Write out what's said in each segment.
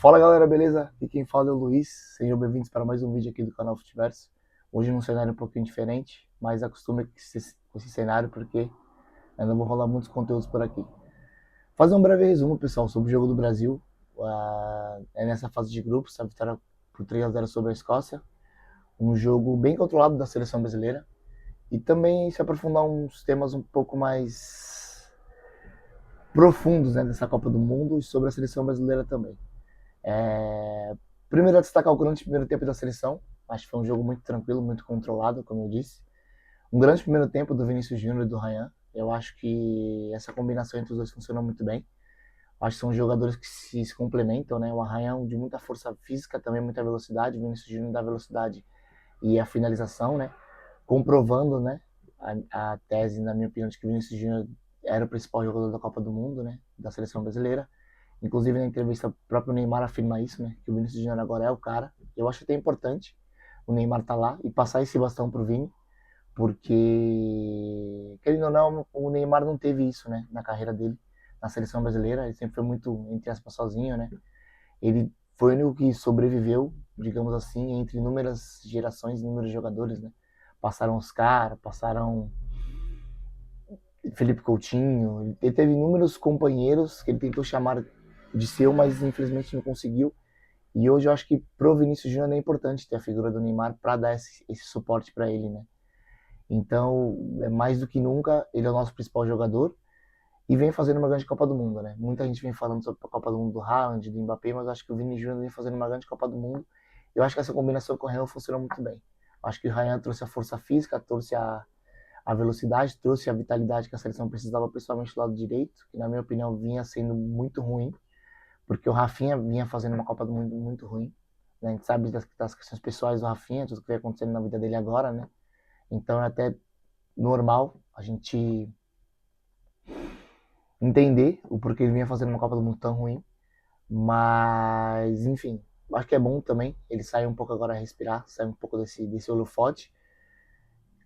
Fala galera, beleza? Aqui quem fala é o Luiz. Sejam bem-vindos para mais um vídeo aqui do canal Futiverso. Hoje num cenário um pouquinho diferente, mas acostume com esse cenário porque ainda vou rolar muitos conteúdos por aqui. Fazer um breve resumo, pessoal, sobre o jogo do Brasil. É nessa fase de grupos, a vitória por 3-0 sobre a Escócia. Um jogo bem controlado da seleção brasileira. E também se aprofundar uns temas um pouco mais profundos, né, dessa Copa do Mundo e sobre a seleção brasileira também. Primeiro a destacar o grande primeiro tempo da seleção. Acho que foi um jogo muito tranquilo, muito controlado, como eu disse. Um grande primeiro tempo do Vinícius Júnior e do Ryan. Eu acho que essa combinação entre os dois funcionou muito bem. Acho que são jogadores que se complementam, né? O Arranhão de muita força física, também muita velocidade. O Vinícius Júnior da velocidade e a finalização, né? Comprovando, né? A tese, na minha opinião, de que o Vinícius Júnior era o principal jogador da Copa do Mundo, né? Da seleção brasileira. Inclusive na entrevista o próprio Neymar afirma isso, né? Que o Vinícius Júnior agora é o cara. Eu acho até importante o Neymar tá lá e passar esse bastão pro Vini, porque querendo ou não, o Neymar não teve isso, né? Na carreira dele, na seleção brasileira, ele sempre foi muito, entre aspas, sozinho, né? Ele foi o único que sobreviveu, digamos assim, entre inúmeras gerações, inúmeros jogadores, né? Passaram Oscar, passaram Felipe Coutinho, ele teve inúmeros companheiros que ele tentou chamar de seu, mas infelizmente não conseguiu. E hoje eu acho que pro Vinícius Júnior é importante ter a figura do Neymar para dar esse suporte para ele, né? Então, é mais do que nunca, ele é o nosso principal jogador e vem fazendo uma grande Copa do Mundo, né? Muita gente vem falando sobre a Copa do Mundo do Haaland, do Mbappé, mas eu acho que o Vini Júnior vem fazendo uma grande Copa do Mundo. Eu acho que essa combinação com o Ryan funcionou muito bem. Eu acho que o Ryan trouxe a força física, trouxe a velocidade, trouxe a vitalidade que a seleção precisava, principalmente do lado direito, que na minha opinião vinha sendo muito ruim, porque o Rafinha vinha fazendo uma Copa do Mundo muito ruim. Né? A gente sabe das questões pessoais do Rafinha, tudo que vem acontecendo na vida dele agora, né? Então é até normal a gente entender o porquê ele vinha fazendo uma Copa do Mundo tão ruim. Mas, enfim, acho que é bom também ele sair um pouco agora a respirar, sair um pouco desse holofote.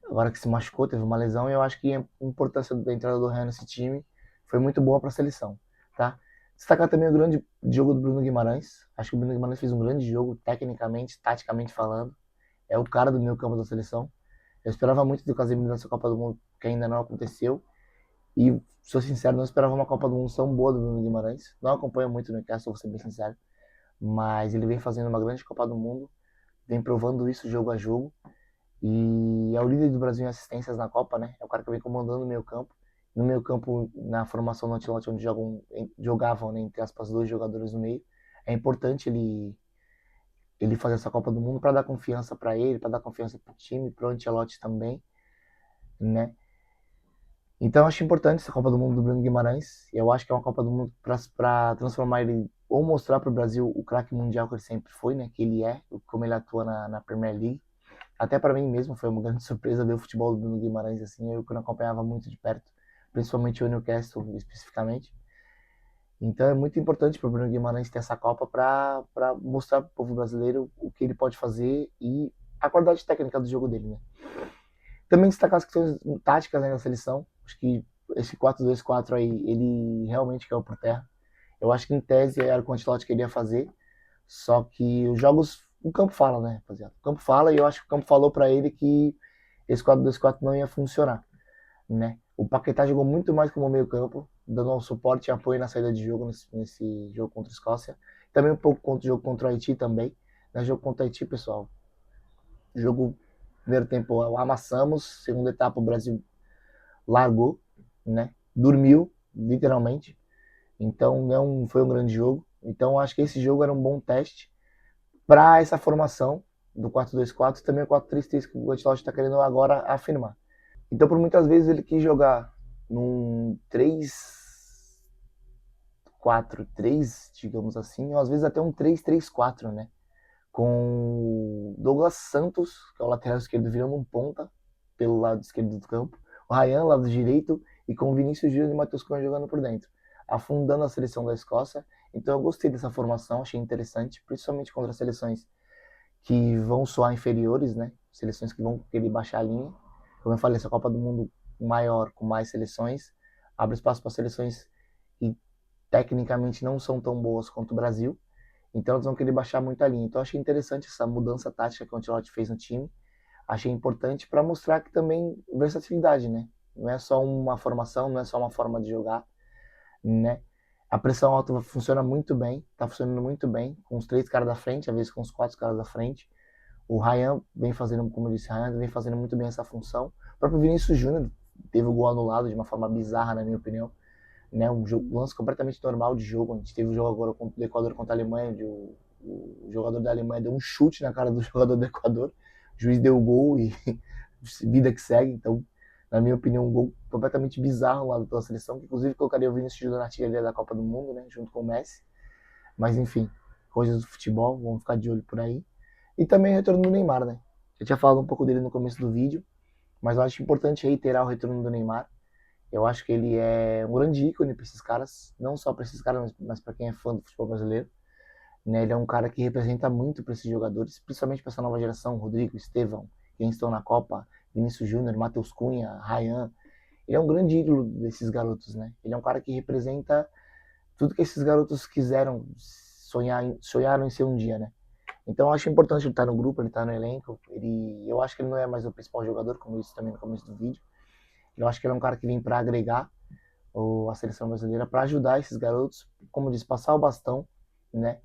Agora que se machucou, teve uma lesão, e eu acho que a importância da entrada do Ryan nesse time foi muito boa para a seleção, tá? Destacar também o grande jogo do Bruno Guimarães. Acho que o Bruno Guimarães fez um grande jogo, tecnicamente, taticamente falando. É o cara do meio campo da seleção. Eu esperava muito do Casemiro nessa Copa do Mundo, que ainda não aconteceu. E, sou sincero, não esperava uma Copa do Mundo tão boa do Bruno Guimarães. Não acompanho muito o Newcastle, vou ser bem sincero. Mas ele vem fazendo uma grande Copa do Mundo, vem provando isso jogo a jogo. E é o líder do Brasil em assistências na Copa, né? É o cara que vem comandando o meio campo. No meio campo, na formação do Ancelotti, onde jogavam, né, entre aspas, dois jogadores no meio. É importante ele fazer essa Copa do Mundo para dar confiança para ele, para dar confiança para o time, para o Ancelotti também, né? Então eu acho importante essa Copa do Mundo do Bruno Guimarães. Eu acho que é uma Copa do Mundo para transformar ele ou mostrar para o Brasil o craque mundial que ele sempre foi, né? Que ele é, como ele atua na Premier League. Até para mim mesmo foi uma grande surpresa ver o futebol do Bruno Guimarães assim, eu que não acompanhava muito de perto, principalmente o Newcastle especificamente. Então é muito importante para o Bruno Guimarães ter essa Copa para mostrar para o povo brasileiro o que ele pode fazer e a qualidade técnica do jogo dele, né? Também destacar as questões táticas, né, da seleção. Acho que esse 4-2-4 aí, ele realmente caiu por terra. Eu acho que em tese era o que o Ancelotti queria fazer, só que os jogos, o campo fala, né, rapaziada? O campo fala e eu acho que o campo falou para ele que esse 4-2-4 não ia funcionar, né? O Paquetá jogou muito mais como meio campo, dando um suporte e apoio na saída de jogo nesse jogo contra a Escócia. Também um pouco contra o jogo contra o Haiti também. No jogo contra o Haiti, pessoal, jogo primeiro tempo amassamos, segunda etapa o Brasil largou, né? Dormiu, literalmente. Então não foi um grande jogo. Então acho que esse jogo era um bom teste para essa formação do 4-2-4 e também o 4-3-3 que o Ancelotti está querendo agora afirmar. Então por muitas vezes ele quis jogar num 3-4-3, digamos assim, ou às vezes até um 3-3-4, né? Com Douglas Santos, que é o lateral esquerdo, virando um ponta pelo lado esquerdo do campo, o Ryan, lado direito, e com o Vinícius Júnior e o Matheus Cunha jogando por dentro, afundando a seleção da Escócia. Então eu gostei dessa formação, achei interessante, principalmente contra seleções que vão soar inferiores, né? Seleções que vão querer baixar a linha. Como eu falei, essa Copa do Mundo maior, com mais seleções, abre espaço para seleções que tecnicamente não são tão boas quanto o Brasil. Então eles vão querer baixar muito a linha. Então eu achei interessante essa mudança tática que o Ancelotti fez no time. Achei importante para mostrar que também versatilidade, né? Não é só uma formação, não é só uma forma de jogar, né? A pressão alta funciona muito bem, tá funcionando muito bem, com os 3 caras da frente, às vezes com os 4 caras da frente. O Ryan vem fazendo, como eu disse, Ryan vem fazendo muito bem essa função. O próprio Vinícius Júnior teve o gol anulado de uma forma bizarra, na minha opinião. Né? Um lance completamente normal de jogo. A gente teve o jogo agora do Equador contra a Alemanha, onde o jogador da Alemanha deu um chute na cara do jogador do Equador. O juiz deu o gol e vida que segue. Então, na minha opinião, um gol completamente bizarro lá pela seleção, que inclusive colocaria o Vinícius Júnior na artilharia da Copa do Mundo, né? Junto com o Messi. Mas enfim, coisas do futebol, vamos ficar de olho por aí. E também o retorno do Neymar, né? Eu tinha falado um pouco dele no começo do vídeo, mas eu acho importante reiterar o retorno do Neymar. Eu acho que ele é um grande ícone para esses caras, não só para esses caras, mas para quem é fã do futebol brasileiro. Né? Ele é um cara que representa muito para esses jogadores, principalmente para essa nova geração, Rodrigo, Estevão, quem estão na Copa, Vinícius Júnior, Matheus Cunha, Ryan. Ele é um grande ídolo desses garotos, né? Ele é um cara que representa tudo que esses garotos quiseram, sonharam em ser um dia, né? Então eu acho importante ele estar no grupo, ele estar no elenco. Eu acho que ele não é mais o principal jogador, como eu disse também no começo do vídeo. Eu acho que ele é um cara que vem para agregar a seleção brasileira, para ajudar esses garotos, como diz, passar o bastão, né?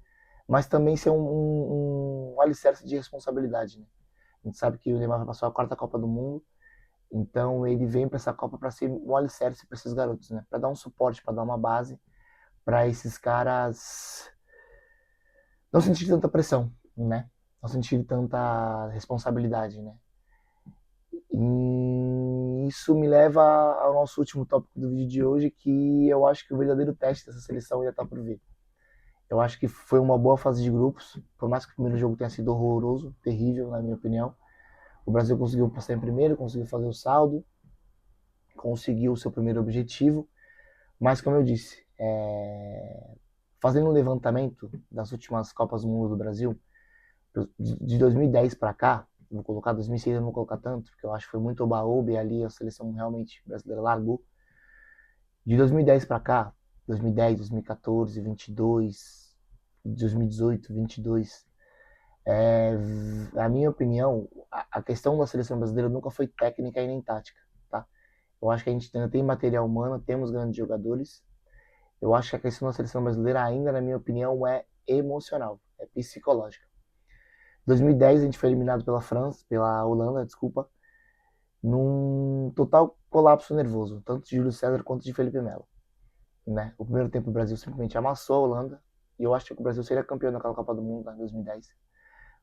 Mas também ser um alicerce de responsabilidade, né? A gente sabe que o Neymar vai passar a 4ª Copa do Mundo, então ele vem para essa Copa para ser um alicerce para esses garotos, né? Para dar um suporte, para dar uma base para esses caras não sentir tanta pressão, né? Não sentir tanta responsabilidade, né? E isso me leva ao nosso último tópico do vídeo de hoje, que eu acho que o verdadeiro teste dessa seleção ainda está por vir. Eu acho que foi uma boa fase de grupos, por mais que o primeiro jogo tenha sido horroroso, terrível, na minha opinião. O Brasil conseguiu passar em primeiro, conseguiu fazer o saldo, conseguiu o seu primeiro objetivo, mas como eu disse, fazendo um levantamento das últimas Copas do Mundo do Brasil, de 2010 para cá, vou colocar 2006, eu não vou colocar tanto, porque eu acho que foi muito oba-oba e ali a seleção realmente brasileira largou. De 2010 para cá, 2010, 2014, 22, 2018, 22, na minha opinião, a questão da seleção brasileira nunca foi técnica e nem tática, tá? Eu acho que a gente ainda tem material humano, temos grandes jogadores. Eu acho que a questão da seleção brasileira ainda, na minha opinião, é emocional, é psicológica. 2010 a gente foi eliminado pela Holanda, desculpa, num total colapso nervoso, tanto de Júlio César quanto de Felipe Melo. Né? O primeiro tempo o Brasil simplesmente amassou a Holanda, e eu acho que o Brasil seria campeão naquela Copa do Mundo em 2010.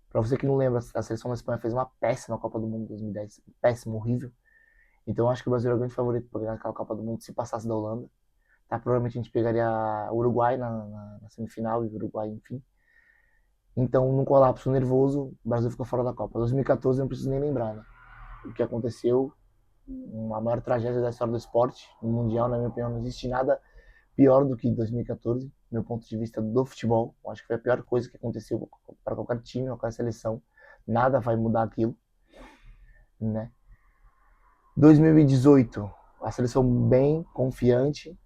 Para você que não lembra, a seleção da Espanha fez uma péssima Copa do Mundo em 2010, péssimo, horrível. Então eu acho que o Brasil era o grande favorito para ganhar aquela Copa do Mundo se passasse da Holanda. Tá? Provavelmente a gente pegaria o Uruguai na semifinal, e o Uruguai, enfim. Então, num colapso nervoso, o Brasil ficou fora da Copa. 2014 eu não preciso nem lembrar, né? O que aconteceu, a maior tragédia da história do esporte, no Mundial, na minha opinião, não existe nada pior do que 2014, meu ponto de vista do futebol. Eu acho que foi a pior coisa que aconteceu para qualquer time, qualquer seleção. Nada vai mudar aquilo, né? 2018, a seleção bem confiante.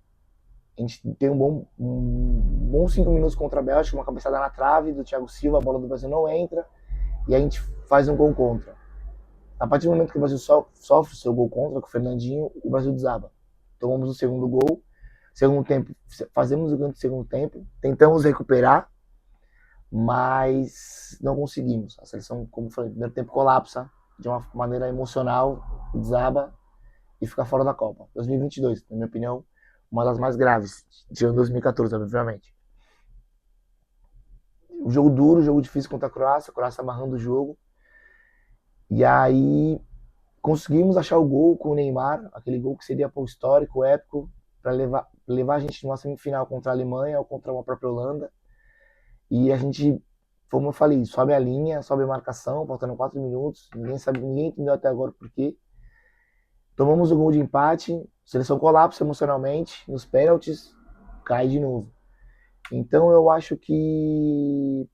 A gente tem um bom 5 minutos contra a Bélgica, uma cabeçada na trave do Thiago Silva, a bola do Brasil não entra e a gente faz um gol contra. A partir do momento que o Brasil sofre o seu gol contra com o Fernandinho, o Brasil desaba. Tomamos o segundo gol, segundo tempo, fazemos o grande segundo tempo, tentamos recuperar, mas não conseguimos. A seleção, como eu falei, no primeiro tempo colapsa de uma maneira emocional, desaba e fica fora da Copa. 2022, na minha opinião, uma das mais graves, tirando 2014, obviamente. Um jogo duro, um jogo difícil contra a Croácia amarrando o jogo. E aí conseguimos achar o gol com o Neymar, aquele gol que seria pô, histórico, épico, para levar a gente numa semifinal contra a Alemanha ou contra uma própria Holanda. E a gente, como eu falei, sobe a linha, sobe a marcação, faltando 4 minutos, ninguém entendeu até agora por quê. Tomamos o gol de empate, a seleção colapsa emocionalmente, nos pênaltis, cai de novo. Então eu acho que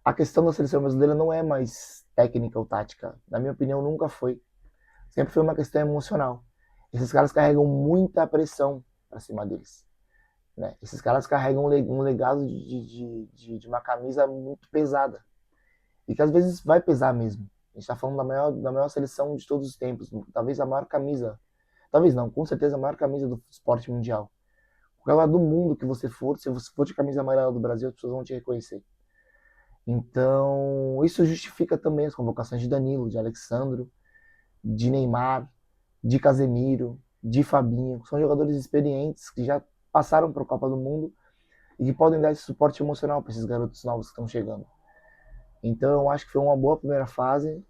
a questão da seleção brasileira não é mais técnica ou tática. Na minha opinião, nunca foi. Sempre foi uma questão emocional. Esses caras carregam muita pressão para cima deles. né? Esses caras carregam um legado de uma camisa muito pesada. E que às vezes vai pesar mesmo. A gente está falando da maior seleção de todos os tempos. Talvez a maior camisa. Talvez não, com certeza a maior camisa do esporte mundial. Qualquer lugar do mundo que você for, se você for de camisa amarela do Brasil, as pessoas vão te reconhecer. Então, isso justifica também as convocações de Danilo, de Alexandro, de Neymar, de Casemiro, de Fabinho. São jogadores experientes que já passaram para a Copa do Mundo e que podem dar esse suporte emocional para esses garotos novos que estão chegando. Então, eu acho que foi uma boa primeira fase.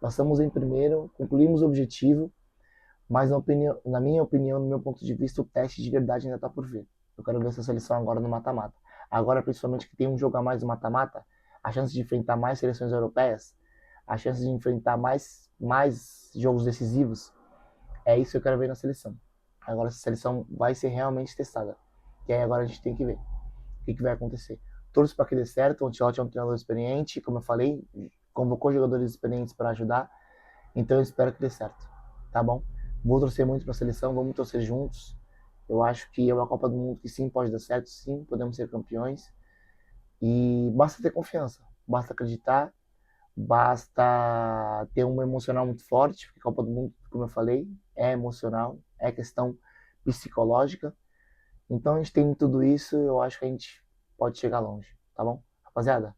Passamos em primeiro, concluímos o objetivo, mas na minha opinião, no meu ponto de vista, o teste de verdade ainda está por vir. Eu quero ver essa seleção agora no mata-mata. Agora, principalmente que tem um jogo a mais no mata-mata, a chance de enfrentar mais seleções europeias, a chance de enfrentar mais jogos decisivos, é isso que eu quero ver na seleção. Agora essa seleção vai ser realmente testada. E aí agora a gente tem que ver o que vai acontecer. Torço para que dê certo. O Ancelotti é um treinador experiente, como eu falei, convocou jogadores experientes para ajudar. Então eu espero que dê certo. Tá bom? Vou torcer muito para a seleção, vamos torcer juntos. Eu acho que é uma Copa do Mundo que sim pode dar certo, sim, podemos ser campeões. E basta ter confiança, basta acreditar, basta ter um emocional muito forte, porque a Copa do Mundo, como eu falei, é emocional, é questão psicológica. Então a gente tem tudo isso, eu acho que a gente pode chegar longe, tá bom? Rapaziada,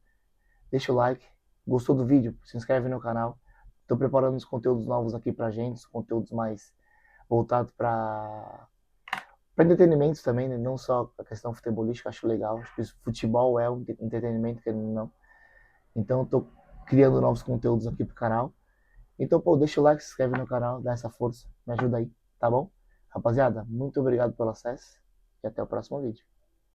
deixa o like, gostou do vídeo? Se inscreve no canal. Estou preparando uns conteúdos novos aqui pra gente, os conteúdos mais voltados para entretenimento também, né? Não só a questão futebolística, acho legal. Acho que futebol é um entretenimento, querendo ou não. Então estou criando novos conteúdos aqui pro canal. Então, pô, deixa o like, se inscreve no canal, dá essa força, me ajuda aí, tá bom? Rapaziada, muito obrigado pelo acesso e até o próximo vídeo.